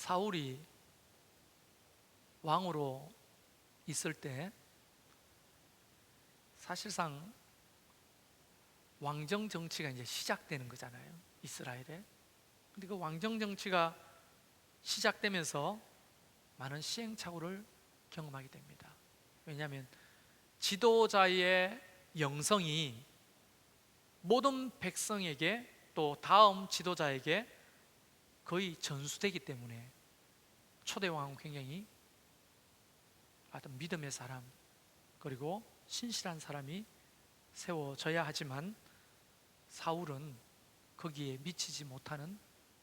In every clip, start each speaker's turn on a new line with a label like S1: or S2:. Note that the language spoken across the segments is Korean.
S1: 사울이 왕으로 있을 때 사실상 왕정 정치가 이제 시작되는 거잖아요, 이스라엘에. 근데 그 왕정 정치가 시작되면서 많은 시행착오를 경험하게 됩니다. 왜냐하면 지도자의 영성이 모든 백성에게 또 다음 지도자에게 거의 전수되기 때문에 초대 왕은 굉장히 어떤 믿음의 사람, 그리고 신실한 사람이 세워져야 하지만 사울은 거기에 미치지 못하는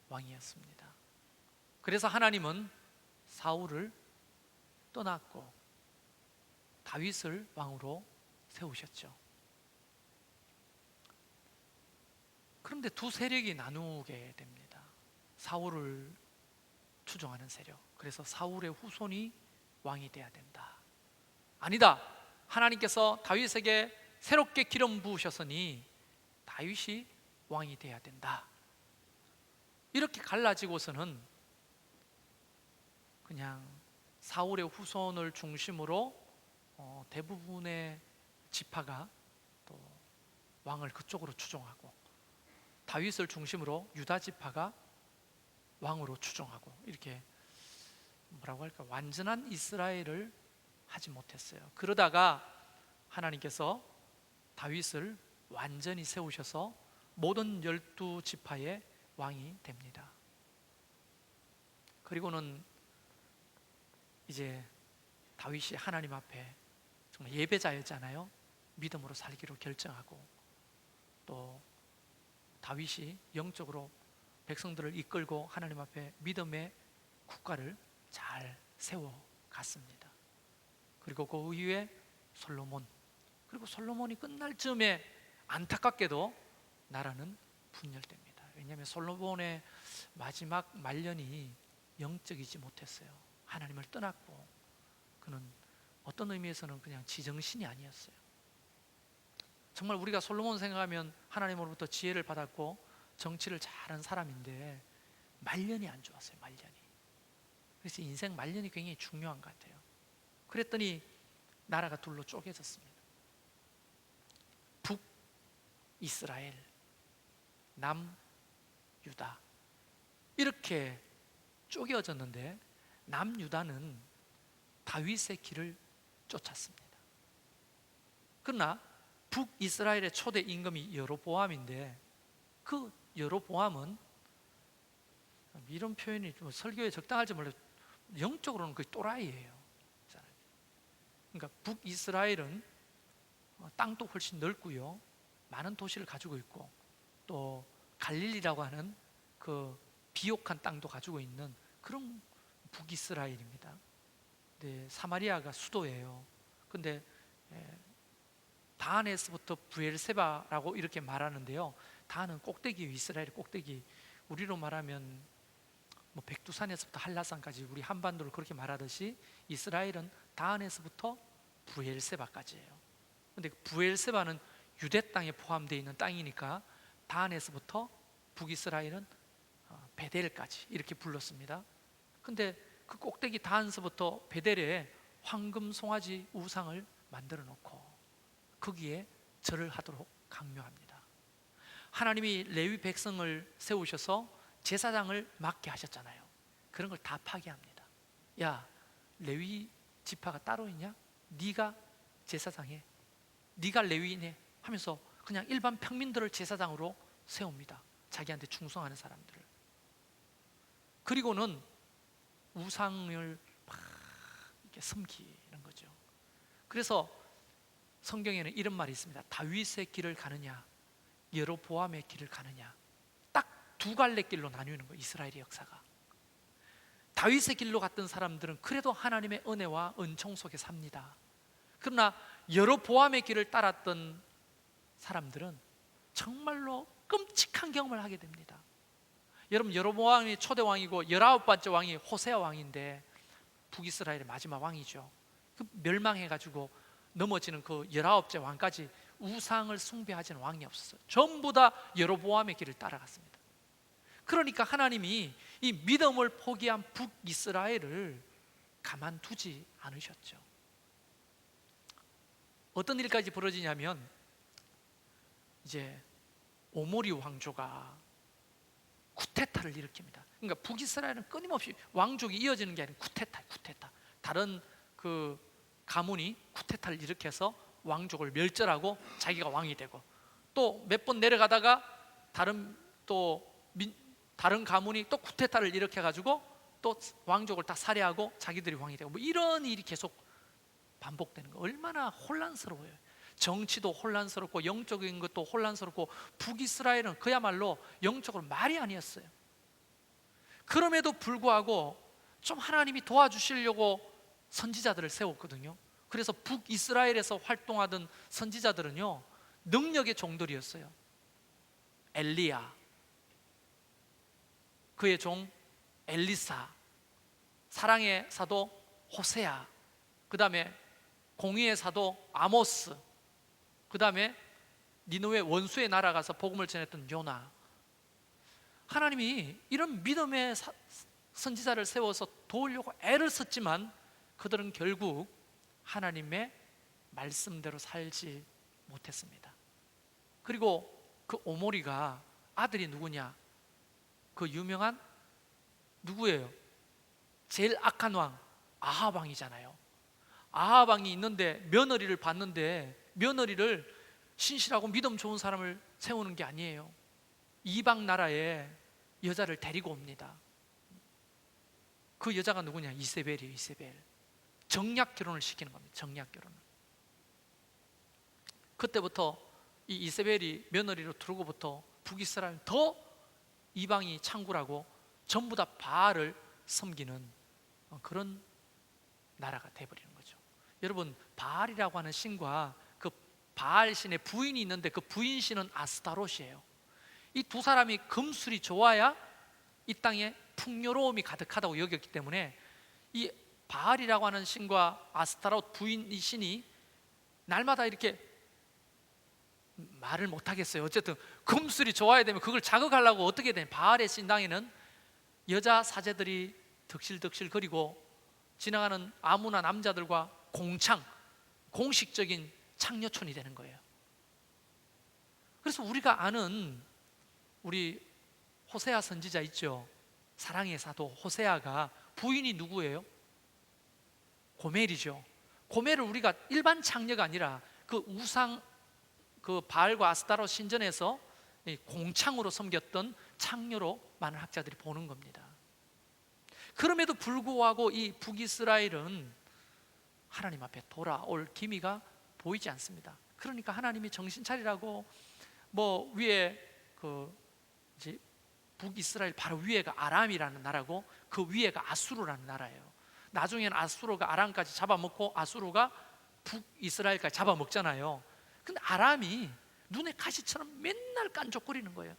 S1: 왕이었습니다. 그래서 하나님은 사울을 떠났고 다윗을 왕으로 세우셨죠. 그런데 두 세력이 나누게 됩니다. 사울을 추종하는 세력. 그래서 사울의 후손이 왕이 돼야 된다. 아니다, 하나님께서 다윗에게 새롭게 기름 부으셨으니 다윗이 왕이 돼야 된다. 이렇게 갈라지고서는 그냥 사울의 후손을 중심으로 대부분의 지파가 또 왕을 그쪽으로 추종하고, 다윗을 중심으로 유다 지파가 왕으로 추종하고, 이렇게 뭐라고 할까, 완전한 이스라엘을 하지 못했어요. 그러다가 하나님께서 다윗을 완전히 세우셔서 모든 12지파의 왕이 됩니다. 그리고는 이제 다윗이 하나님 앞에 정말 예배자였잖아요. 믿음으로 살기로 결정하고, 또 다윗이 영적으로 백성들을 이끌고 하나님 앞에 믿음의 국가를 잘 세워갔습니다. 그리고 그 이후에 솔로몬, 그리고 솔로몬이 끝날 즈음에 안타깝게도 나라는 분열됩니다. 왜냐하면 솔로몬의 마지막 말년이 영적이지 못했어요. 하나님을 떠났고, 그는 어떤 의미에서는 그냥 지정신이 아니었어요. 정말 우리가 솔로몬 생각하면 하나님으로부터 지혜를 받았고 정치를 잘한 사람인데 말년이 안 좋았어요. 말년이. 그래서 인생 말년이 굉장히 중요한 것 같아요. 그랬더니 나라가 둘로 쪼개졌습니다. 북이스라엘, 남유다, 이렇게 쪼개졌는데 남유다는 다윗의 길을 쫓았습니다. 그러나 북이스라엘의 초대 임금이 여로보암인데, 그 여로보암은, 이런 표현이 좀 설교에 적당할지 몰라도 영적으로는 거의 또라이예요. 그러니까 북이스라엘은 땅도 훨씬 넓고요, 많은 도시를 가지고 있고, 또 갈릴리라고 하는 그 비옥한 땅도 가지고 있는 그런 북이스라엘입니다. 네, 사마리아가 수도예요. 근데 다한에서부터 브엘세바라고 이렇게 말하는데요, 다한은 꼭대기예요. 이스라엘 꼭대기. 우리로 말하면 뭐 백두산에서부터 한라산까지, 우리 한반도를 그렇게 말하듯이 이스라엘은 다한에서부터 브엘세바까지예요. 근데 브엘세바는 유대 땅에 포함되어 있는 땅이니까 다한에서부터 북이스라엘은 베델까지 이렇게 불렀습니다. 근데 그 꼭대기 다한서부터 베델에 황금 송아지 우상을 만들어 놓고 거기에 절을 하도록 강요합니다. 하나님이 레위 백성을 세우셔서 제사장을 맡게 하셨잖아요. 그런 걸 다 파괴합니다. 야, 레위 지파가 따로 있냐? 네가 제사장해, 네가 레위인해 하면서 그냥 일반 평민들을 제사장으로 세웁니다. 자기한테 충성하는 사람들을. 그리고는 우상을 막 이렇게 섬기는 거죠. 그래서 성경에는 이런 말이 있습니다. 다윗의 길을 가느냐, 여로보암의 길을 가느냐, 딱 두 갈래 길로 나뉘는 거예요. 이스라엘의 역사가. 다윗의 길로 갔던 사람들은 그래도 하나님의 은혜와 은총 속에 삽니다. 그러나 여로보암의 길을 따랐던 사람들은 정말로 끔찍한 경험을 하게 됩니다. 여러분, 여로보암이 초대 왕이고 19번째 왕이 호세아 왕인데 북이스라엘의 마지막 왕이죠. 그 멸망해가지고 넘어지는 그 19째 왕까지 우상을 숭배하지는 왕이 없었어요. 전부 다 여로보암의 길을 따라갔습니다. 그러니까 하나님이 이 믿음을 포기한 북이스라엘을 가만두지 않으셨죠. 어떤 일까지 벌어지냐면 이제 오모리 왕조가 쿠데타를 일으킵니다. 그러니까 북이스라엘은 끊임없이 왕족이 이어지는 게 아니라 쿠데타. 다른 그 가문이 쿠데타를 일으켜서 왕족을 멸절하고 자기가 왕이 되고, 또 몇 번 내려가다가 다른 가문이 또 쿠데타를 일으켜가지고 또 왕족을 다 살해하고 자기들이 왕이 되고, 뭐 이런 일이 계속 반복되는 거. 얼마나 혼란스러워요. 정치도 혼란스럽고 영적인 것도 혼란스럽고, 북이스라엘은 그야말로 영적으로 말이 아니었어요. 그럼에도 불구하고 좀 하나님이 도와주시려고 선지자들을 세웠거든요. 그래서 북이스라엘에서 활동하던 선지자들은요, 능력의 종들이었어요. 엘리야, 그의 종 엘리사, 사랑의 사도 호세아, 그 다음에 공의의 사도 아모스, 그 다음에 니느웨 원수의 나라 가서 복음을 전했던 요나. 하나님이 이런 믿음의 선지자를 세워서 도우려고 애를 썼지만 그들은 결국 하나님의 말씀대로 살지 못했습니다. 그리고 그 오모리가 아들이 누구냐? 그 유명한 누구예요? 제일 악한 왕 아합 왕이잖아요. 아합 왕이 있는데 며느리를 봤는데, 며느리를 신실하고 믿음 좋은 사람을 세우는 게 아니에요. 이방 나라에 여자를 데리고 옵니다. 그 여자가 누구냐? 이세벨이에요. 이세벨. 정략 결혼을 시키는 겁니다. 정략 결혼을. 그때부터 이 이세벨이 며느리로 들어오고부터 북이스라엘 더 이방이 창굴하고 전부 다 바알을 섬기는 그런 나라가 돼버리는 거죠. 여러분, 바알이라고 하는 신과 그 바알 신의 부인이 있는데 그 부인 신은 아스타롯이에요. 이 두 사람이 금술이 좋아야 이 땅에 풍요로움이 가득하다고 여겼기 때문에 이 바알이라고 하는 신과 아스타롯 부인 이 신이 날마다 이렇게 말을 못하겠어요. 어쨌든 금술이 좋아야 되면 그걸 자극하려고 어떻게 되냐, 바알의 신당에는 여자 사제들이 덕실덕실 거리고 지나가는 아무나 남자들과 공식적인 창녀촌이 되는 거예요. 그래서 우리가 아는 우리 호세아 선지자 있죠. 사랑의 사도 호세아가 부인이 누구예요? 고멜이죠. 고멜을 우리가 일반 창녀가 아니라 그 우상, 그 바알과 아스타롯 신전에서 공창으로 섬겼던 창녀로 많은 학자들이 보는 겁니다. 그럼에도 불구하고 이 북이스라엘은 하나님 앞에 돌아올 기미가 보이지 않습니다. 그러니까 하나님이 정신 차리라고 뭐 위에 이제 북이스라엘 바로 위에가 아람이라는 나라고 그 위에가 아수르라는 나라예요. 나중에는 아수르가 아람까지 잡아먹고 아수르가 북이스라엘까지 잡아먹잖아요. 근데 아람이 눈에 가시처럼 맨날 깐족거리는 거예요.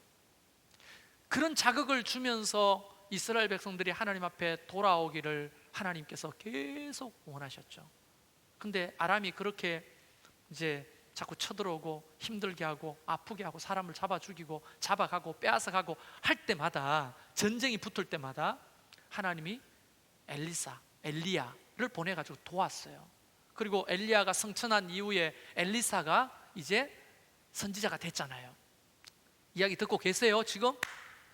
S1: 그런 자극을 주면서 이스라엘 백성들이 하나님 앞에 돌아오기를 하나님께서 계속 원하셨죠. 근데 아람이 그렇게 이제 자꾸 쳐들어오고 힘들게 하고 아프게 하고 사람을 잡아 죽이고 잡아가고 빼앗아가고 할 때마다, 전쟁이 붙을 때마다 하나님이 엘리야를 보내가지고 도왔어요. 그리고 엘리야가 성천한 이후에 엘리사가 이제 선지자가 됐잖아요. 이야기 듣고 계세요? 지금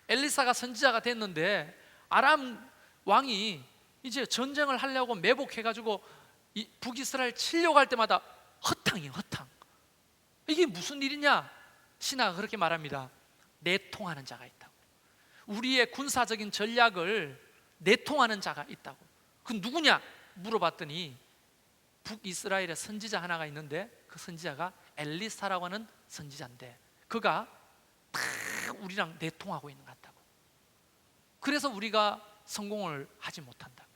S1: 엘리사가 선지자가 됐는데 아람 왕이 이제 전쟁을 하려고 매복해가지고 북이스라엘 치려고 할 때마다 허탕이에요. 허탕. 이게 무슨 일이냐? 신하가 그렇게 말합니다. 내통하는 자가 있다고. 우리의 군사적인 전략을 내통하는 자가 있다고. 그 누구냐? 물어봤더니 북이스라엘의 선지자 하나가 있는데 그 선지자가 엘리사라고 하는 선지자인데 그가 다 우리랑 내통하고 있는 것 같다고. 그래서 우리가 성공을 하지 못한다고.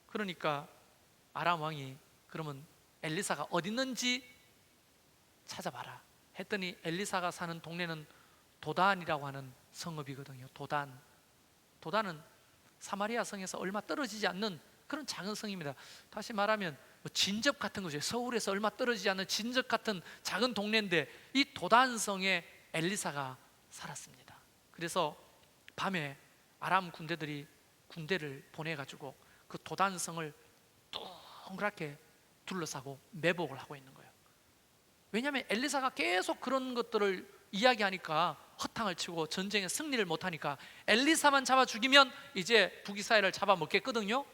S1: 그러니까 아람 왕이 그러면 엘리사가 어디 있는지 찾아봐라 했더니 엘리사가 사는 동네는 도단이라고 하는 성읍이거든요. 도단은 사마리아 성에서 얼마 떨어지지 않는 그런 작은 성입니다. 다시 말하면 진접 같은 거죠. 서울에서 얼마 떨어지지 않는 진접 같은 작은 동네인데 이 도단성에 엘리사가 살았습니다. 그래서 밤에 아람 군대를 보내가지고 그 도단성을 동그랗게 둘러싸고 매복을 하고 있는 거예요. 왜냐하면 엘리사가 계속 그런 것들을 이야기하니까 허탕을 치고 전쟁에 승리를 못하니까 엘리사만 잡아 죽이면 이제 북이스라엘을 잡아먹겠거든요.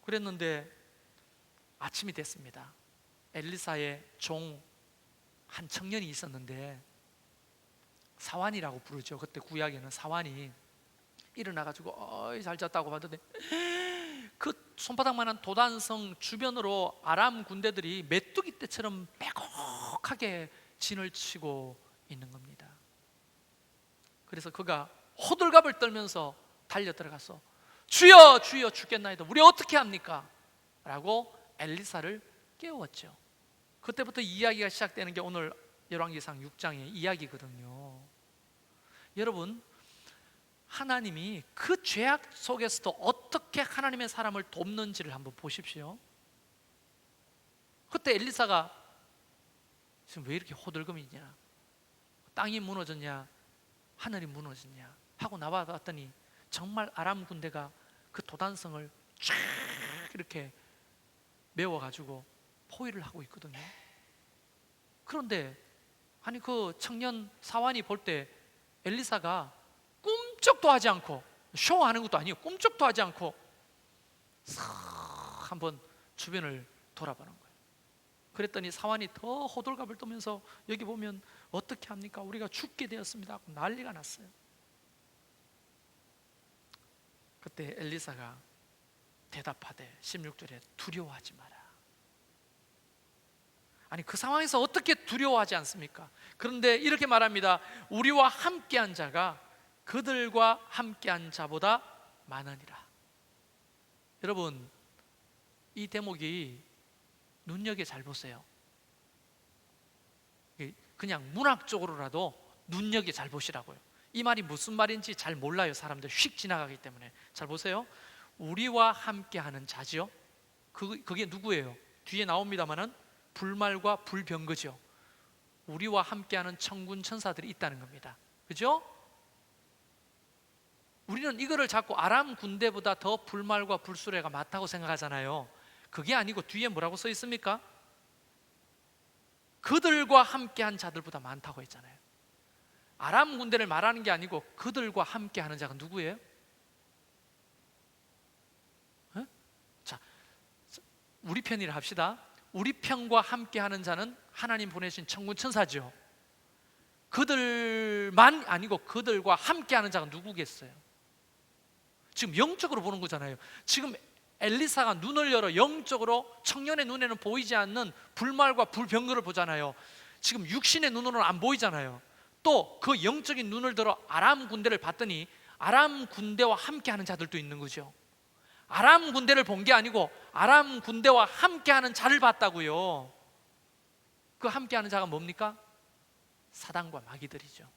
S1: 그랬는데 아침이 됐습니다. 엘리사의 종 한 청년이 있었는데, 사완이라고 부르죠. 그때 구약에는 사완이 일어나가지고 어이 잘 잤다고 봤는데 그 손바닥만한 도단성 주변으로 아람 군대들이 메뚜기 떼처럼 빼곡하게 진을 치고 있는 겁니다. 그래서 그가 호들갑을 떨면서 달려 들어가서 주여 주여 죽겠나이다, 우리 어떻게 합니까? 라고 엘리사를 깨웠죠. 그때부터 이야기가 시작되는 게 오늘 열왕기상 6장의 이야기거든요. 여러분, 하나님이 그 죄악 속에서도 어떻게 하나님의 사람을 돕는지를 한번 보십시오. 그때 엘리사가 지금 왜 이렇게 호들갑이냐, 땅이 무너졌냐, 하늘이 무너졌냐 하고 나와봤더니 정말 아람 군대가 그 도단성을 쫙 이렇게 메워가지고 포위를 하고 있거든요. 그런데 아니 그 청년 사완이 볼 때 엘리사가 꿈쩍도 하지 않고, 쇼하는 것도 아니에요, 꿈쩍도 하지 않고 싹 한번 주변을 돌아보는 거예요. 그랬더니 사완이 더 호들갑을 떠면서 여기 보면 어떻게 합니까? 우리가 죽게 되었습니다. 난리가 났어요. 그때 엘리사가 대답하되 16절에 두려워하지 마라. 아니 그 상황에서 어떻게 두려워하지 않습니까? 그런데 이렇게 말합니다. 우리와 함께한 자가 그들과 함께한 자보다 많으니라. 여러분, 이 대목이 눈여겨 잘 보세요. 그냥 문학적으로라도 눈여겨 잘 보시라고요. 이 말이 무슨 말인지 잘 몰라요. 사람들 휙 지나가기 때문에. 잘 보세요. 우리와 함께하는 자지요. 그게 누구예요? 뒤에 나옵니다마는 불말과 불병거죠. 우리와 함께하는 천군 천사들이 있다는 겁니다. 그죠? 우리는 이거를 자꾸 아람 군대보다 더 불말과 불수레가 많다고 생각하잖아요. 그게 아니고 뒤에 뭐라고 써 있습니까? 그들과 함께한 자들보다 많다고 했잖아요. 아람 군대를 말하는 게 아니고 그들과 함께하는 자가 누구예요? 자, 우리 편이라 합시다. 우리 편과 함께하는 자는 하나님 보내신 천군 천사죠. 그들만 아니고 그들과 함께하는 자가 누구겠어요? 지금 영적으로 보는 거잖아요. 지금 엘리사가 눈을 열어 영적으로 청년의 눈에는 보이지 않는 불말과 불병거를 보잖아요. 지금 육신의 눈으로는 안 보이잖아요. 또 그 영적인 눈을 들어 아람 군대를 봤더니 아람 군대와 함께하는 자들도 있는 거죠. 아람 군대를 본 게 아니고 아람 군대와 함께하는 자를 봤다고요. 그 함께하는 자가 뭡니까? 사단과 마귀들이죠.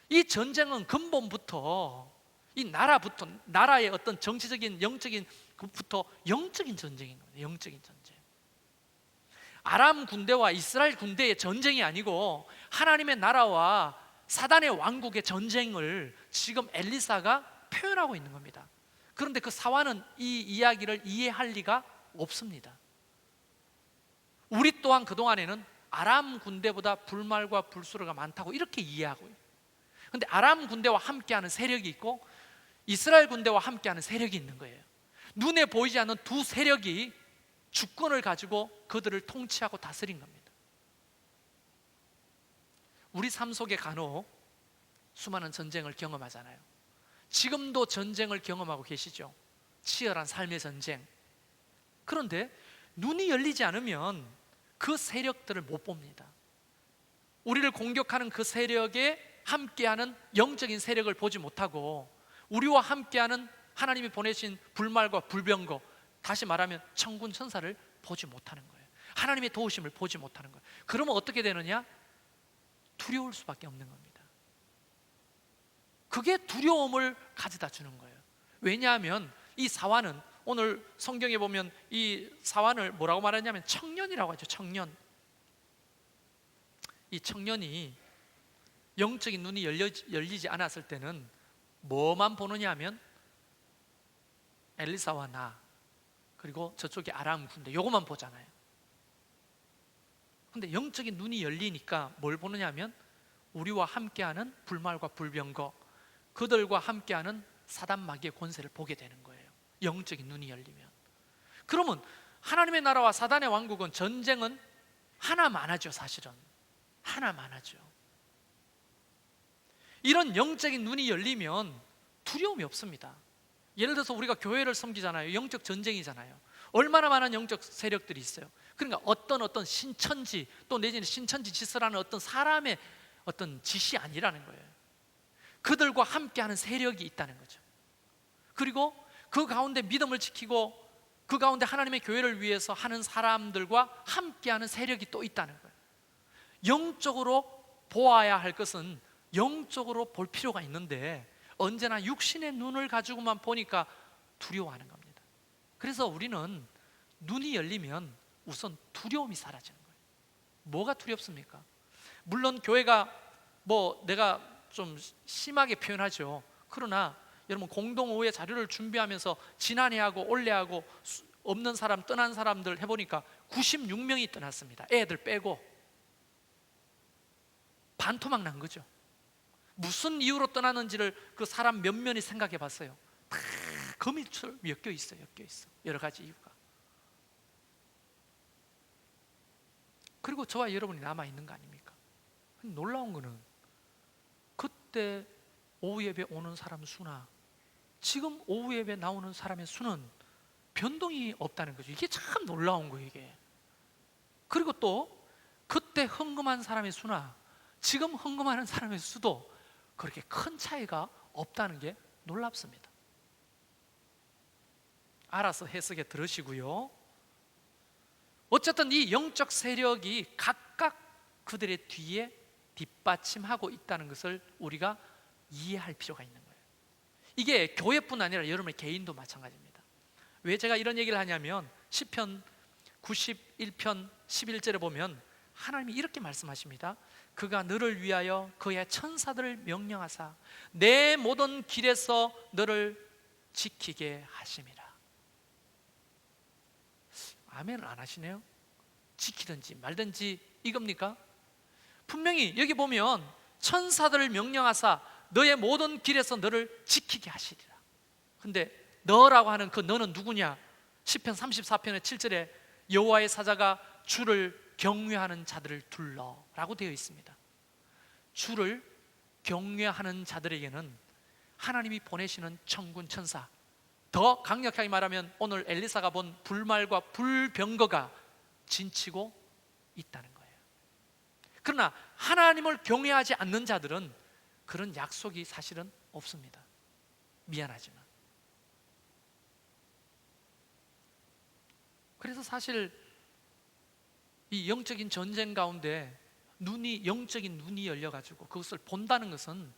S1: 이 전쟁은 근본부터 이 나라부터, 나라의 어떤 정치적인 영적인 것부터 영적인 전쟁인 거예요. 영적인 전쟁. 아람 군대와 이스라엘 군대의 전쟁이 아니고 하나님의 나라와 사단의 왕국의 전쟁을 지금 엘리사가 표현하고 있는 겁니다. 그런데 그 사완은 이 이야기를 이해할 리가 없습니다. 우리 또한 그동안에는 아람 군대보다 불말과 불수르가 많다고 이렇게 이해하고요. 그런데 아람 군대와 함께하는 세력이 있고 이스라엘 군대와 함께하는 세력이 있는 거예요. 눈에 보이지 않는 두 세력이 주권을 가지고 그들을 통치하고 다스린 겁니다. 우리 삶 속에 간혹 수많은 전쟁을 경험하잖아요. 지금도 전쟁을 경험하고 계시죠. 치열한 삶의 전쟁. 그런데 눈이 열리지 않으면 그 세력들을 못 봅니다. 우리를 공격하는 그 세력에 함께하는 영적인 세력을 보지 못하고 우리와 함께하는 하나님이 보내신 불말과 불병거, 다시 말하면 천군 천사를 보지 못하는 거예요. 하나님의 도우심을 보지 못하는 거예요. 그러면 어떻게 되느냐? 두려울 수밖에 없는 겁니다. 그게 두려움을 가져다 주는 거예요. 왜냐하면 이 사완은 오늘 성경에 보면 이 사완을 뭐라고 말하냐면 청년이라고 하죠. 청년. 이 청년이 영적인 눈이 열리지 않았을 때는 뭐만 보느냐 하면 엘리사와 나, 그리고 저쪽에 아람 군대, 요것만 보잖아요. 근데 영적인 눈이 열리니까 뭘 보느냐 하면 우리와 함께하는 불말과 불병거, 그들과 함께하는 사단 마귀의 권세를 보게 되는 거예요. 영적인 눈이 열리면. 그러면 하나님의 나라와 사단의 왕국은, 전쟁은 하나만 하죠. 사실은 하나만 하죠. 이런 영적인 눈이 열리면 두려움이 없습니다. 예를 들어서 우리가 교회를 섬기잖아요. 영적 전쟁이잖아요. 얼마나 많은 영적 세력들이 있어요. 그러니까 어떤 신천지, 또 내지는 신천지 지스라는 어떤 사람의 어떤 짓이 아니라는 거예요. 그들과 함께하는 세력이 있다는 거죠. 그리고 그 가운데 믿음을 지키고 그 가운데 하나님의 교회를 위해서 하는 사람들과 함께하는 세력이 또 있다는 거예요. 영적으로 보아야 할 것은 영적으로 볼 필요가 있는데 언제나 육신의 눈을 가지고만 보니까 두려워하는 겁니다. 그래서 우리는 눈이 열리면 우선 두려움이 사라지는 거예요. 뭐가 두렵습니까? 물론 교회가 내가 좀 심하게 표현하죠. 그러나 여러분, 공동오후의 자료를 준비하면서 지난해하고 올해하고 없는 사람, 떠난 사람들 해보니까 96명이 떠났습니다. 애들 빼고. 반토막 난 거죠. 무슨 이유로 떠나는지를 그 사람 몇 면이 생각해 봤어요. 다 거미줄 엮여 있어요. 여러 가지 이유가. 그리고 저와 여러분이 남아있는 거 아닙니까? 놀라운 거는 그때 오후 예배 오는 사람 수나 지금 오후 예배 나오는 사람의 수는 변동이 없다는 거죠. 이게 참 놀라운 거예요, 이게. 그리고 또 그때 헌금한 사람의 수나 지금 헌금하는 사람의 수도 그렇게 큰 차이가 없다는 게 놀랍습니다. 알아서 해석에 들으시고요. 어쨌든 이 영적 세력이 각각 그들의 뒤에 뒷받침하고 있다는 것을 우리가 이해할 필요가 있는 거예요. 이게 교회뿐 아니라 여러분의 개인도 마찬가지입니다. 왜 제가 이런 얘기를 하냐면 시편 91편 11절에 보면 하나님이 이렇게 말씀하십니다. 그가 너를 위하여 그의 천사들을 명령하사 내 모든 길에서 너를 지키게 하심이라. 아멘을 안 하시네요. 지키든지 말든지 이겁니까? 분명히 여기 보면 천사들을 명령하사 너의 모든 길에서 너를 지키게 하시리라. 근데 너라고 하는 그 너는 누구냐? 시편 34편의 7절에 여호와의 사자가 주를 경외하는 자들을 둘러라고 되어 있습니다. 주를 경외하는 자들에게는 하나님이 보내시는 천군 천사, 더 강력하게 말하면 오늘 엘리사가 본 불말과 불병거가 진치고 있다는 거예요. 그러나 하나님을 경외하지 않는 자들은 그런 약속이 사실은 없습니다. 미안하지만. 그래서 사실 이 영적인 전쟁 가운데 영적인 눈이 열려가지고 그것을 본다는 것은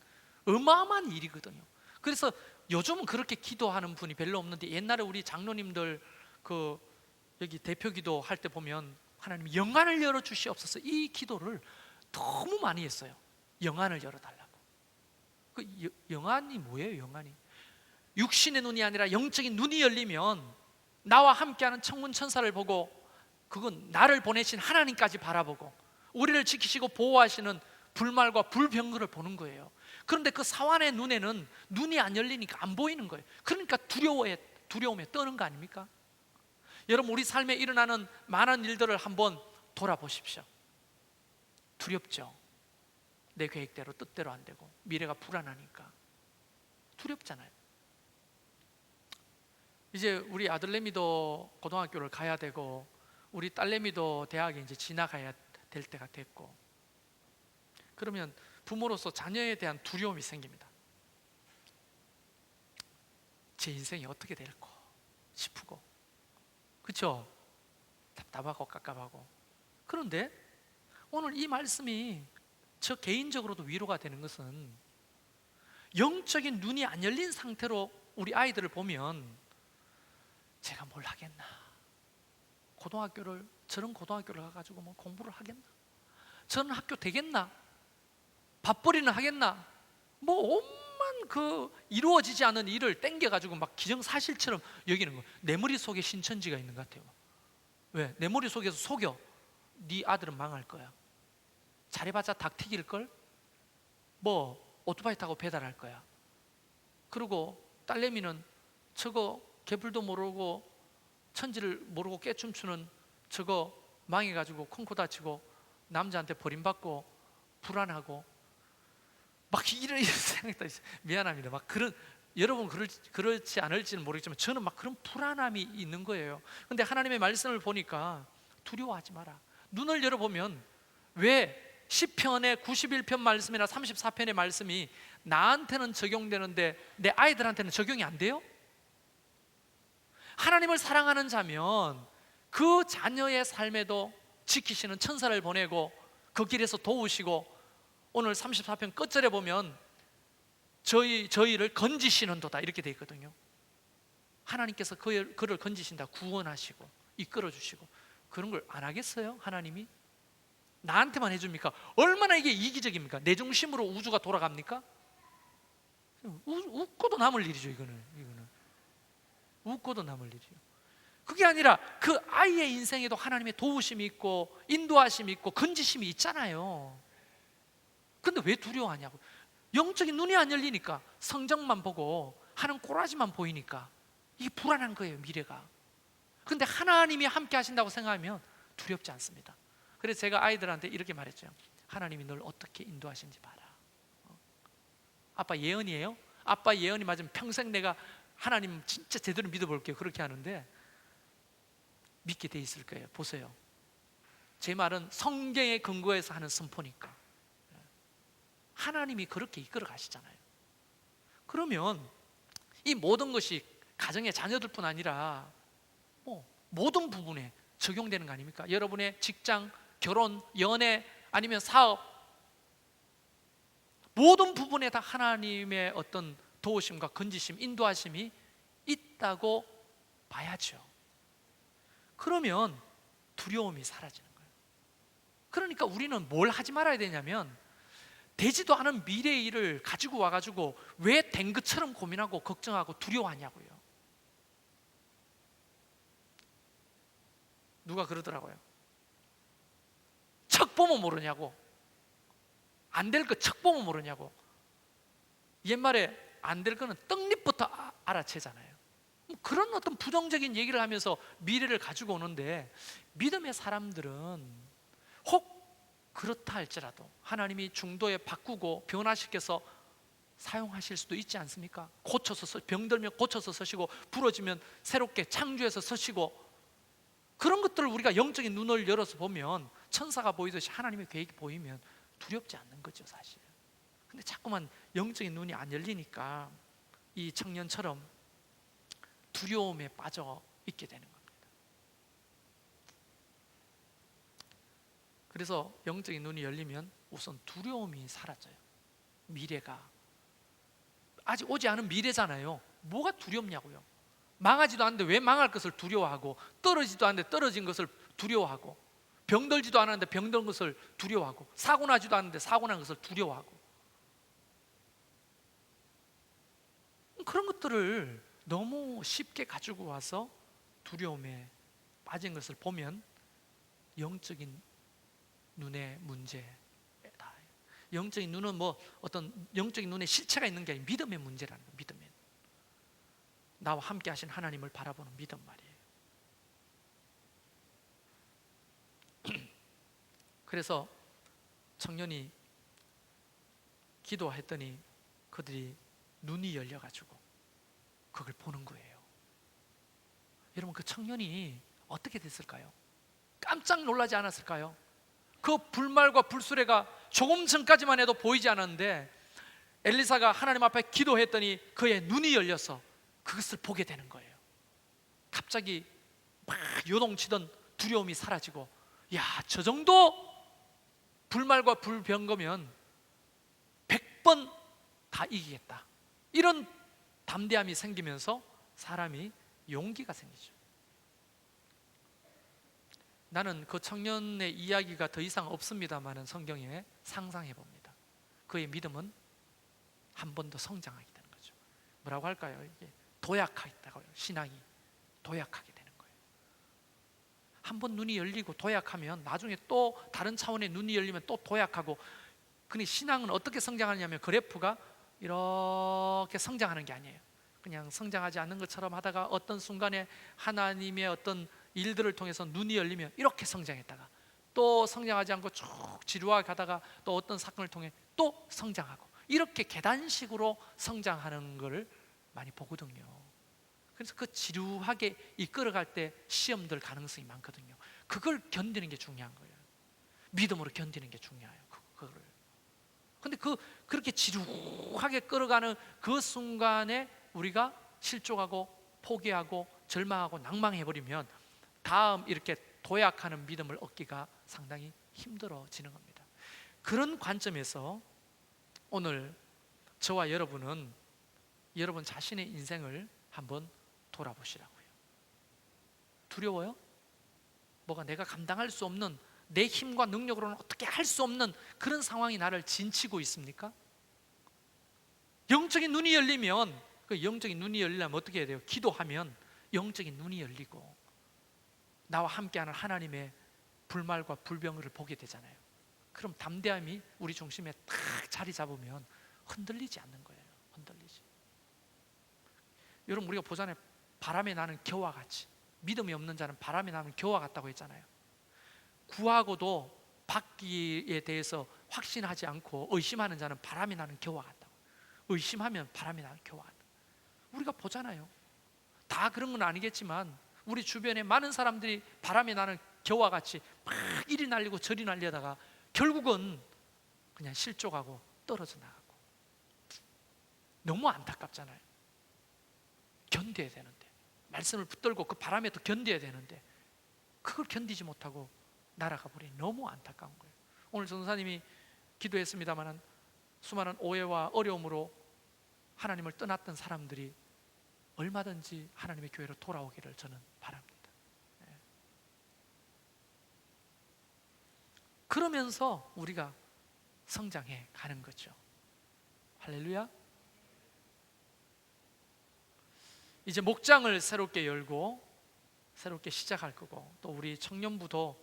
S1: 어마어마한 일이거든요. 그래서 요즘은 그렇게 기도하는 분이 별로 없는데 옛날에 우리 장로님들 여기 대표 기도 할 때 보면 하나님 영안을 열어 주시옵소서, 이 기도를 너무 많이 했어요. 영안을 열어달라고. 영안이 뭐예요? 영안이 육신의 눈이 아니라 영적인 눈이 열리면 나와 함께하는 천군 천사를 보고, 그건 나를 보내신 하나님까지 바라보고 우리를 지키시고 보호하시는 불말과 불병거를 보는 거예요. 그런데 그 사환의 눈에는 눈이 안 열리니까 안 보이는 거예요. 그러니까 두려움에 떠는 거 아닙니까? 여러분, 우리 삶에 일어나는 많은 일들을 한번 돌아보십시오. 두렵죠. 내 계획대로 뜻대로 안 되고 미래가 불안하니까 두렵잖아요. 이제 우리 아들내미도 고등학교를 가야 되고 우리 딸내미도 대학에 이제 지나가야 될 때가 됐고, 그러면 부모로서 자녀에 대한 두려움이 생깁니다. 제 인생이 어떻게 될까 싶고, 그렇죠? 답답하고 깝깝하고. 그런데 오늘 이 말씀이 저 개인적으로도 위로가 되는 것은 영적인 눈이 안 열린 상태로 우리 아이들을 보면 제가 뭘 하겠나, 저런 고등학교를 가가지고 뭐 공부를 하겠나, 저런 학교 되겠나, 밥벌이는 하겠나? 뭐 온만 그 이루어지지 않은 일을 땡겨가지고 막 기정사실처럼 여기는 거. 내 머릿속에 신천지가 있는 것 같아요. 왜? 내 머릿속에서 속여. 네 아들은 망할 거야. 잘해봤자 닭 튀길걸? 뭐 오토바이 타고 배달할 거야. 그리고 딸내미는 저거 개불도 모르고 천지를 모르고 깨춤추는 저거 망해가지고 콩코 다치고 남자한테 버림받고 불안하고 막 이런 생각도 있어요. 미안합니다. 막 그런, 여러분 그렇지 않을지는 모르겠지만 저는 막 그런 불안함이 있는 거예요. 근데 하나님의 말씀을 보니까 두려워하지 마라. 눈을 열어보면 왜 시편의 91편 말씀이나 34편의 말씀이 나한테는 적용되는데 내 아이들한테는 적용이 안 돼요? 하나님을 사랑하는 자면 그 자녀의 삶에도 지키시는 천사를 보내고 그 길에서 도우시고, 오늘 34편 끝절에 보면 저희를 건지시는도다 이렇게 되어 있거든요. 하나님께서 그를 건지신다, 구원하시고 이끌어주시고. 그런 걸 안 하겠어요? 하나님이 나한테만 해줍니까? 얼마나 이게 이기적입니까? 내 중심으로 우주가 돌아갑니까? 웃고도 남을 일이죠. 이거는 웃고도 남을 일이요. 그게 아니라 그 아이의 인생에도 하나님의 도우심이 있고 인도하심이 있고 건지심이 있잖아요. 근데 왜 두려워하냐고. 영적인 눈이 안 열리니까, 성적만 보고 하는 꼬라지만 보이니까 이게 불안한 거예요, 미래가. 근데 하나님이 함께 하신다고 생각하면 두렵지 않습니다. 그래서 제가 아이들한테 이렇게 말했죠. 하나님이 널 어떻게 인도하신지 봐라. 아빠 예언이에요? 아빠 예언이 맞으면 평생 내가 하나님 진짜 제대로 믿어볼게요. 그렇게 하는데 믿게 돼 있을 거예요. 보세요. 제 말은 성경에 근거해서 하는 선포니까. 하나님이 그렇게 이끌어 가시잖아요. 그러면 이 모든 것이 가정의 자녀들뿐 아니라 모든 부분에 적용되는 거 아닙니까? 여러분의 직장, 결혼, 연애, 아니면 사업, 모든 부분에 다 하나님의 어떤 도우심과 건지심, 인도하심이 있다고 봐야죠. 그러면 두려움이 사라지는 거예요. 그러니까 우리는 뭘 하지 말아야 되냐면, 되지도 않은 미래의 일을 가지고 와가지고 왜 된 것처럼 고민하고 걱정하고 두려워하냐고요. 누가 그러더라고요. 척 보면 모르냐고. 안 될 거 척 보면 모르냐고. 옛말에 안 될 거는 떡잎부터 알아채잖아요. 그런 어떤 부정적인 얘기를 하면서 미래를 가지고 오는데, 믿음의 사람들은 혹 그렇다 할지라도 하나님이 중도에 바꾸고 변화시켜서 사용하실 수도 있지 않습니까? 고쳐서, 병들면 고쳐서 서시고, 부러지면 새롭게 창조해서 서시고, 그런 것들을 우리가 영적인 눈을 열어서 보면, 천사가 보이듯이 하나님의 계획이 보이면 두렵지 않는 거죠, 사실. 근데 자꾸만 영적인 눈이 안 열리니까 이 청년처럼 두려움에 빠져 있게 되는 겁니다. 그래서 영적인 눈이 열리면 우선 두려움이 사라져요. 미래가 아직 오지 않은 미래잖아요. 뭐가 두렵냐고요. 망하지도 않는데 왜 망할 것을 두려워하고, 떨어지지도 않는데 떨어진 것을 두려워하고, 병들지도 않았는데 병든 것을 두려워하고, 사고 나지도 않는데 사고 난 것을 두려워하고. 그런 것들을 너무 쉽게 가지고 와서 두려움에 빠진 것을 보면 영적인 눈의 문제다. 영적인 눈은 어떤 영적인 눈에 실체가 있는 게 아니라 믿음의 문제라는 거예요. 믿음의, 나와 함께 하신 하나님을 바라보는 믿음 말이에요. 그래서 청년이 기도했더니 그들이 눈이 열려가지고 그걸 보는 거예요. 여러분, 그 청년이 어떻게 됐을까요? 깜짝 놀라지 않았을까요? 그 불말과 불수레가 조금 전까지만 해도 보이지 않았는데 엘리사가 하나님 앞에 기도했더니 그의 눈이 열려서 그것을 보게 되는 거예요. 갑자기 막 요동치던 두려움이 사라지고, 야, 저 정도 불말과 불병거면 100번 다 이기겠다, 이런 담대함이 생기면서 사람이 용기가 생기죠. 나는 그 청년의 이야기가 더 이상 없습니다만은 성경에 상상해 봅니다. 그의 믿음은 한 번 더 성장하게 되는 거죠. 뭐라고 할까요? 이게 도약하겠다고요. 신앙이 도약하게 되는 거예요. 한 번 눈이 열리고 도약하면 나중에 또 다른 차원의 눈이 열리면 또 도약하고. 근데 신앙은 어떻게 성장하냐면 그래프가 이렇게 성장하는 게 아니에요. 그냥 성장하지 않는 것처럼 하다가 어떤 순간에 하나님의 어떤 일들을 통해서 눈이 열리면 이렇게 성장했다가 또 성장하지 않고 쭉 지루하게 가다가 또 어떤 사건을 통해 또 성장하고, 이렇게 계단식으로 성장하는 것을 많이 보거든요. 그래서 그 지루하게 이끌어갈 때 시험들 가능성이 많거든요. 그걸 견디는 게 중요한 거예요. 믿음으로 견디는 게 중요해요. 그거를. 근데 그렇게 지루하게 끌어가는 그 순간에 우리가 실족하고 포기하고 절망하고 낭망해버리면 다음 이렇게 도약하는 믿음을 얻기가 상당히 힘들어지는 겁니다. 그런 관점에서 오늘 저와 여러분은 여러분 자신의 인생을 한번 돌아보시라고요. 두려워요? 뭐가 내가 감당할 수 없는, 내 힘과 능력으로는 어떻게 할 수 없는 그런 상황이 나를 진치고 있습니까? 영적인 눈이 열리면, 그 영적인 눈이 열리려면 어떻게 해야 돼요? 기도하면 영적인 눈이 열리고 나와 함께하는 하나님의 불말과 불병을 보게 되잖아요. 그럼 담대함이 우리 중심에 딱 자리 잡으면 흔들리지 않는 거예요. 흔들리지. 여러분, 우리가 보잖아요. 바람에 나는 겨와 같이. 믿음이 없는 자는 바람에 나는 겨와 같다고 했잖아요. 구하고도 받기에 대해서 확신하지 않고 의심하는 자는 바람에 나는 겨와 같다고. 의심하면 바람에 나는 겨와 같다. 우리가 보잖아요. 다 그런 건 아니겠지만 우리 주변에 많은 사람들이 바람에 나는 겨와 같이 막 이리 날리고 저리 날려다가 결국은 그냥 실족하고 떨어져 나가고. 너무 안타깝잖아요. 견뎌야 되는데, 말씀을 붙들고 그 바람에도 견뎌야 되는데 그걸 견디지 못하고 날아가 버리니 너무 안타까운 거예요. 오늘 전도사님이 기도했습니다만 수많은 오해와 어려움으로 하나님을 떠났던 사람들이 얼마든지 하나님의 교회로 돌아오기를 저는 바랍니다. 그러면서 우리가 성장해 가는 거죠. 할렐루야. 이제 목장을 새롭게 열고 새롭게 시작할 거고, 또 우리 청년부도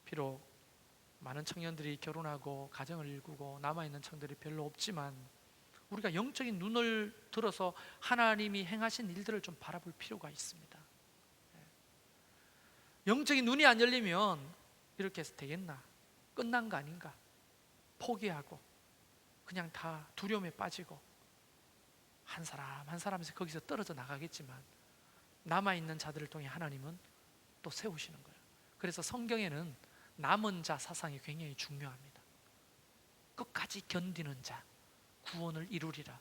S1: 비록 많은 청년들이 결혼하고 가정을 이루고 남아있는 청년들이 별로 없지만 우리가 영적인 눈을 들어서 하나님이 행하신 일들을 좀 바라볼 필요가 있습니다. 영적인 눈이 안 열리면 이렇게 해서 되겠나? 끝난 거 아닌가? 포기하고 그냥 다 두려움에 빠지고 한 사람 한 사람에서 거기서 떨어져 나가겠지만 남아있는 자들을 통해 하나님은 또 세우시는 거예요. 그래서 성경에는 남은 자 사상이 굉장히 중요합니다. 끝까지 견디는 자 구원을 이루리라.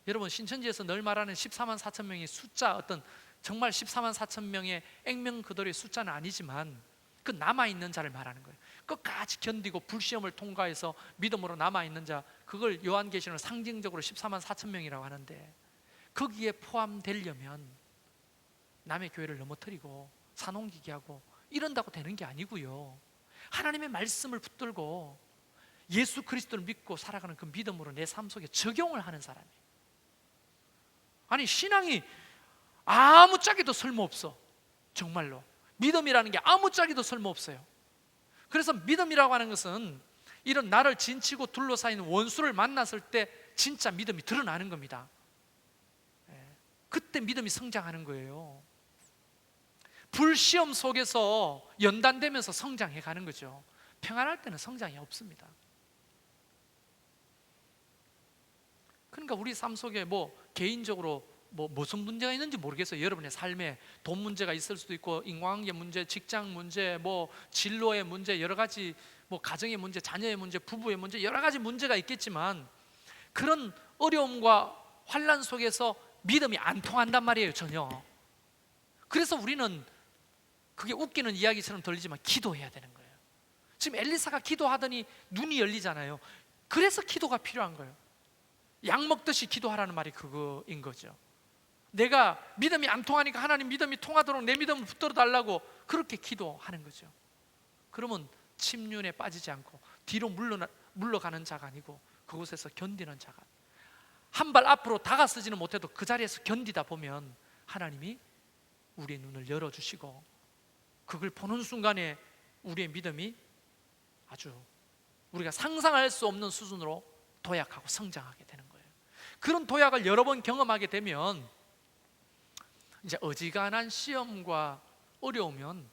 S1: 여러분, 신천지에서 늘 말하는 14만 4천 명의 숫자, 어떤 정말 14만 4천 명의 액면 그대로의 숫자는 아니지만 그 남아있는 자를 말하는 거예요. 끝까지 견디고 불시험을 통과해서 믿음으로 남아있는 자, 그걸 요한계시록은 상징적으로 14만 4천 명이라고 하는데, 거기에 포함되려면 남의 교회를 넘어뜨리고 산옮기기하고 이런다고 되는 게 아니고요. 하나님의 말씀을 붙들고 예수 그리스도를 믿고 살아가는 그 믿음으로 내 삶 속에 적용을 하는 사람이에요. 아니, 신앙이 아무짝에도 쓸모없어. 정말로 믿음이라는 게 아무짝에도 쓸모없어요. 그래서 믿음이라고 하는 것은 이런 나를 진치고 둘러싸인 원수를 만났을 때 진짜 믿음이 드러나는 겁니다. 그때 믿음이 성장하는 거예요. 불시험 속에서 연단되면서 성장해 가는 거죠. 평안할 때는 성장이 없습니다. 그러니까 우리 삶 속에 개인적으로 무슨 문제가 있는지 모르겠어요. 여러분의 삶에 돈 문제가 있을 수도 있고, 인간관계 문제, 직장 문제, 진로의 문제, 여러 가지 가정의 문제, 자녀의 문제, 부부의 문제, 여러 가지 문제가 있겠지만 그런 어려움과 환난 속에서 믿음이 안 통한단 말이에요, 전혀. 그래서 우리는, 그게 웃기는 이야기처럼 들리지만 기도해야 되는 거예요. 지금 엘리사가 기도하더니 눈이 열리잖아요. 그래서 기도가 필요한 거예요. 약 먹듯이 기도하라는 말이 그거인 거죠. 내가 믿음이 안 통하니까 하나님 믿음이 통하도록 내 믿음을 붙들어 달라고 그렇게 기도하는 거죠. 그러면 침륜에 빠지지 않고 뒤로 물러가는 자가 아니고 그곳에서 견디는 자가, 한 발 앞으로 다가서지는 못해도 그 자리에서 견디다 보면 하나님이 우리의 눈을 열어주시고 그걸 보는 순간에 우리의 믿음이 아주 우리가 상상할 수 없는 수준으로 도약하고 성장하게 되는 거예요. 그런 도약을 여러 번 경험하게 되면 이제 어지간한 시험과 어려우면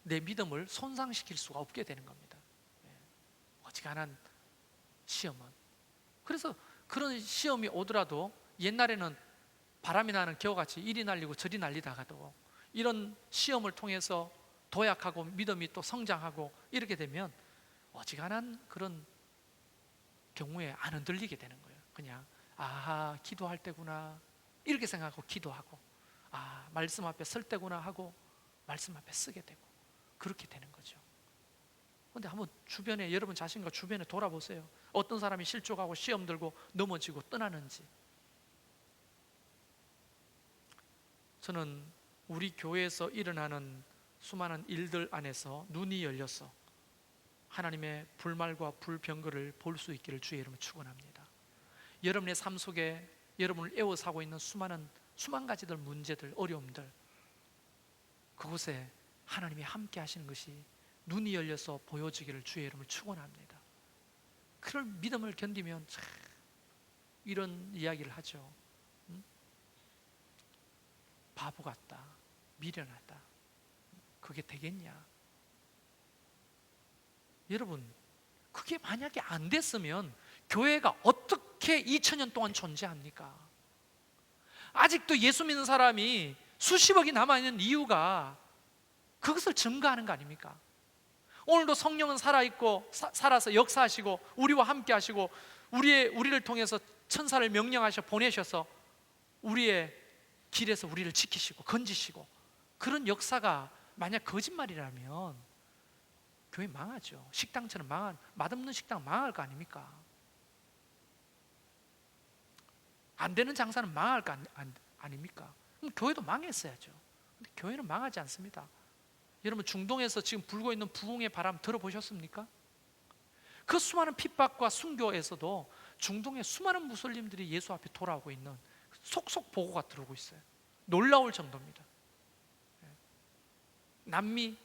S1: 내 믿음을 손상시킬 수가 없게 되는 겁니다. 어지간한 시험은. 그래서 그런 시험이 오더라도 옛날에는 바람이 나는 겨우같이 이리 날리고 저리 날리다가도 이런 시험을 통해서 도약하고 믿음이 또 성장하고 이렇게 되면 어지간한 그런 경우에 안 흔들리게 되는 거예요. 그냥 아하, 기도할 때구나 이렇게 생각하고 기도하고, 아, 말씀 앞에 설 때구나 하고 말씀 앞에 쓰게 되고 그렇게 되는 거죠. 그런데 한번 주변에, 여러분 자신과 주변에 돌아보세요. 어떤 사람이 실족하고 시험 들고 넘어지고 떠나는지. 저는 우리 교회에서 일어나는 수많은 일들 안에서 눈이 열려서 하나님의 불말과 불병거를 볼 수 있기를 주의 이름으로 축원합니다. 여러분의 삶 속에 여러분을 애워싸고 있는 수만 가지들 문제들, 어려움들, 그곳에 하나님이 함께 하시는 것이 눈이 열려서 보여지기를 주의 이름으로 축원합니다. 그런 믿음을 견디면 참 이런 이야기를 하죠. 바보 같다, 미련하다, 그게 되겠냐? 여러분, 그게 만약에 안 됐으면 교회가 어떻게 2000년 동안 존재합니까? 아직도 예수 믿는 사람이 수십억이 남아있는 이유가 그것을 증거하는 거 아닙니까? 오늘도 성령은 살아있고 살아서 역사하시고 우리와 함께 하시고 우리를 통해서 천사를 명령하셔 보내셔서 우리의 길에서 우리를 지키시고 건지시고, 그런 역사가 만약 거짓말이라면 교회 망하죠. 식당처럼 맛없는 식당 망할 거 아닙니까? 안 되는 장사는 망할 거 아닙니까? 그럼 교회도 망했어야죠. 근데 교회는 망하지 않습니다. 여러분, 중동에서 지금 불고 있는 부흥의 바람 들어보셨습니까? 그 수많은 핍박과 순교에서도 중동의 수많은 무슬림들이 예수 앞에 돌아오고 있는 속속 보고가 들어오고 있어요. 놀라울 정도입니다. 남미,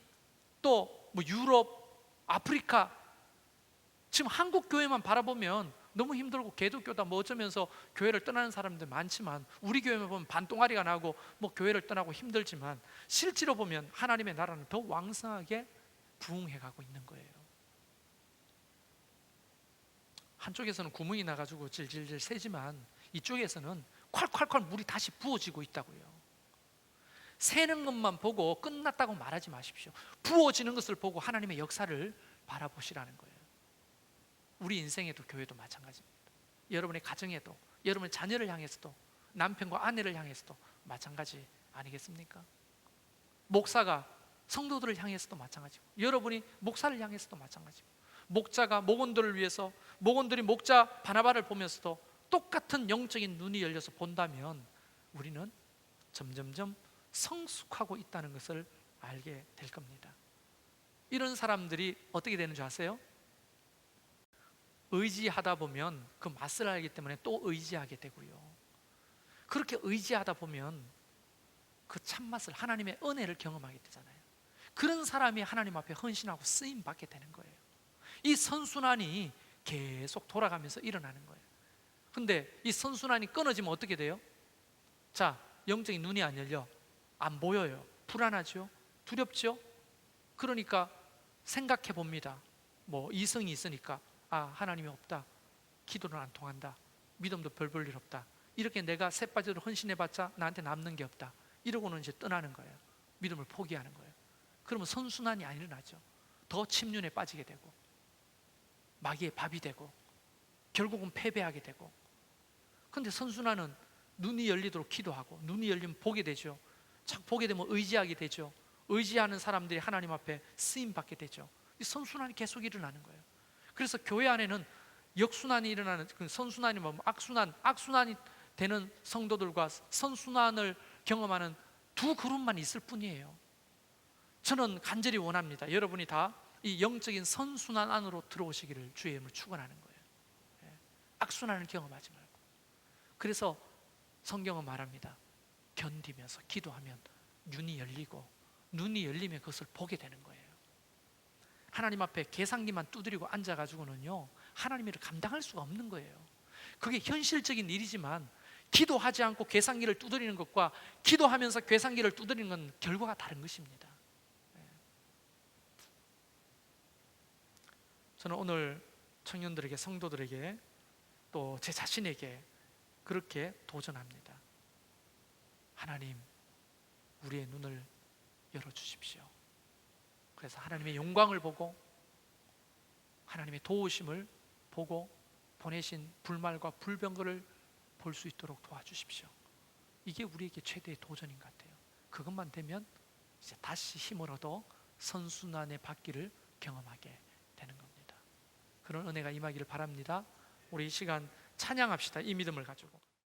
S1: 또 뭐 유럽, 아프리카, 지금 한국 교회만 바라보면 너무 힘들고 개독교다 뭐 어쩌면서 교회를 떠나는 사람들 많지만, 우리 교회만 보면 반동아리가 나고 뭐 교회를 떠나고 힘들지만 실제로 보면 하나님의 나라는 더 왕성하게 부흥해가고 있는 거예요. 한쪽에서는 구멍이 나가지고 질질질 새지만 이쪽에서는 콸콸콸 물이 다시 부어지고 있다고요. 새는 것만 보고 끝났다고 말하지 마십시오. 부어지는 것을 보고 하나님의 역사를 바라보시라는 거예요. 우리 인생에도 교회도 마찬가지입니다. 여러분의 가정에도, 여러분의 자녀를 향해서도, 남편과 아내를 향해서도 마찬가지 아니겠습니까? 목사가 성도들을 향해서도 마찬가지고, 여러분이 목사를 향해서도 마찬가지고, 목자가 목원들을 위해서 목원들이 목자 바나바를 보면서도 똑같은 영적인 눈이 열려서 본다면 우리는 점점점 성숙하고 있다는 것을 알게 될 겁니다. 이런 사람들이 어떻게 되는 줄 아세요? 의지하다 보면 그 맛을 알기 때문에 또 의지하게 되고요. 그렇게 의지하다 보면 그 참맛을, 하나님의 은혜를 경험하게 되잖아요. 그런 사람이 하나님 앞에 헌신하고 쓰임 받게 되는 거예요. 이 선순환이 계속 돌아가면서 일어나는 거예요. 근데 이 선순환이 끊어지면 어떻게 돼요? 자, 영적인 눈이 안 열려, 안 보여요. 불안하죠? 두렵죠? 그러니까 생각해 봅니다. 뭐 이성이 있으니까, 아, 하나님이 없다, 기도는 안 통한다, 믿음도 별 볼 일 없다, 이렇게 내가 새 빠져도 헌신해봤자 나한테 남는 게 없다, 이러고는 이제 떠나는 거예요. 믿음을 포기하는 거예요. 그러면 선순환이 안 일어나죠. 더 침륜에 빠지게 되고 마귀의 밥이 되고 결국은 패배하게 되고. 그런데 선순환은 눈이 열리도록 기도하고, 눈이 열리면 보게 되죠. 착 보게 되면 의지하게 되죠. 의지하는 사람들이 하나님 앞에 쓰임 받게 되죠. 이 선순환이 계속 일어나는 거예요. 그래서 교회 안에는 역순환이 일어나는, 그 선순환이 뭐 악순환이 되는 성도들과 선순환을 경험하는 두 그룹만 있을 뿐이에요. 저는 간절히 원합니다. 여러분이 다 이 영적인 선순환 안으로 들어오시기를 주의 이름으로 축원하는 거예요. 악순환을 경험하지 말고. 그래서 성경은 말합니다. 견디면서 기도하면 눈이 열리고, 눈이 열리면 그것을 보게 되는 거예요. 하나님 앞에 계산기만 두드리고 앉아가지고는요, 하나님 일을 감당할 수가 없는 거예요. 그게 현실적인 일이지만 기도하지 않고 계산기를 두드리는 것과 기도하면서 계산기를 두드리는 건 결과가 다른 것입니다. 저는 오늘 청년들에게, 성도들에게, 또 제 자신에게 그렇게 도전합니다. 하나님, 우리의 눈을 열어주십시오. 그래서 하나님의 영광을 보고, 하나님의 도우심을 보고, 보내신 불말과 불병거를 볼 수 있도록 도와주십시오. 이게 우리에게 최대의 도전인 것 같아요. 그것만 되면 이제 다시 힘을 얻어 선순환의 받기를 경험하게 되는 겁니다. 그런 은혜가 임하기를 바랍니다. 우리 이 시간 찬양합시다. 이 믿음을 가지고.